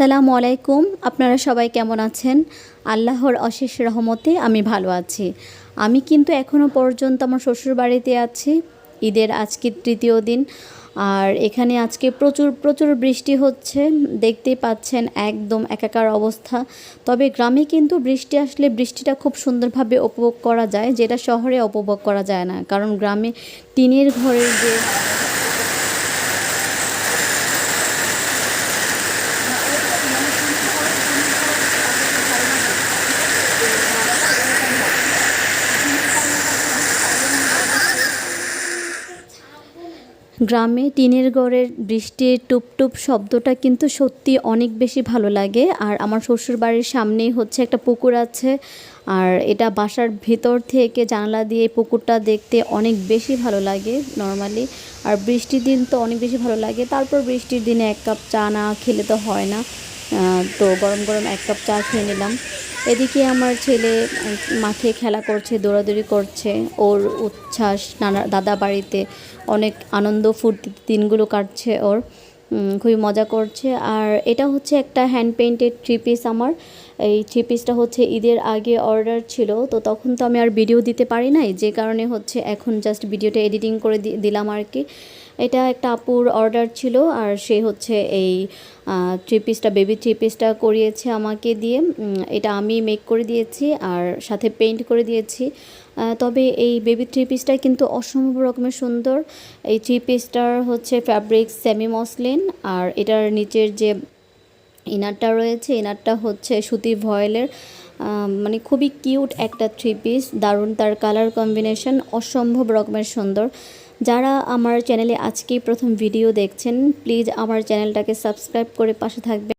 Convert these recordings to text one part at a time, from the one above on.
আসসালামু আলাইকুম। আপনারা সবাই কেমন আছেন? আল্লাহর অশেষ রহমতে আমি ভালো আছি। আমি কিন্তু এখনও পর্যন্ত আমার শ্বশুরবাড়িতে আছি। ঈদের আজকে তৃতীয় দিন। আর এখানে আজকে প্রচুর প্রচুর বৃষ্টি হচ্ছে। দেখতেই পাচ্ছেন একদম একাকার অবস্থা। তবে গ্রামে কিন্তু বৃষ্টি আসলে বৃষ্টিটা খুব সুন্দরভাবে উপভোগ করা যায়, যেটা শহরে উপভোগ করা যায় না। কারণ গ্রামে টিনের ঘরের যে গ্রামে টিনের ঘরের বৃষ্টির টুপটুপ শব্দটা কিন্তু সত্যি অনেক বেশি ভালো লাগে। আর আমার শ্বশুরবাড়ির সামনেই হচ্ছে একটা পুকুর আছে। আর এটা বাসার ভেতর থেকে জানালা দিয়ে পুকুরটা দেখতে অনেক বেশি ভালো লাগে নর্মালি। আর বৃষ্টির দিন তো অনেক বেশি ভালো লাগে। তারপর বৃষ্টির দিনে এক কাপ চা না খেলে তো হয় না। তো গরম গরম এক কাপ চা খেয়ে নিলাম। এদিকে আমার ছেলে মাঠে খেলা করছে, দৌড়াদৌড়ি করছে। ওর উচ্ছ্বাস, নানা দাদা বাড়িতে অনেক আনন্দ ফুর্তিতে দিনগুলো কাটছে ওর। খুবই মজা করছে। আর এটা হচ্ছে একটা হ্যান্ড পেইন্টেড থ্রি পিস আমার। এই থ্রি পিসটা হচ্ছে ঈদের আগে অর্ডার ছিল, তো তখন তো আমি আর ভিডিও দিতে পারি নাই, যে কারণে হচ্ছে এখন জাস্ট ভিডিওটা এডিটিং করে দিলাম আর কি। এটা একটা আপুর অর্ডার ছিল, আর সে হচ্ছে এই থ্রি পিসটা, বেবি থ্রি পিসটা করিয়েছে আমাকে দিয়ে। এটা আমি মেক করে দিয়েছি আর সাথে পেইন্ট করে দিয়েছি। তবে এই বেবি থ্রি পিসটা কিন্তু অসম্ভব রকমের সুন্দর। এই থ্রি পিসটার হচ্ছে ফ্যাব্রিক সেমি মসলিন, আর এটার নিচের যে ইনারটা রয়েছে, ইনারটা হচ্ছে সুতি ভয়েলের। মানে খুবই কিউট একটা থ্রি পিস, দারুণ তার কালার কম্বিনেশন, অসম্ভব রকমের সুন্দর। যারা আমার চ্যানেলে আজকেই প্রথম ভিডিও দেখছেন, প্লিজ আমার চ্যানেলটাকে সাবস্ক্রাইব করে পাশে থাকবেন।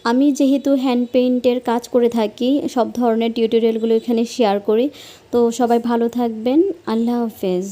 আমি যেহেতু হ্যান্ড পেইন্টের কাজ করে থাকি, সব ধরনের টিউটোরিয়ালগুলো এখানে শেয়ার করি। তো সবাই ভালো থাকবেন। আল্লাহ হাফেজ।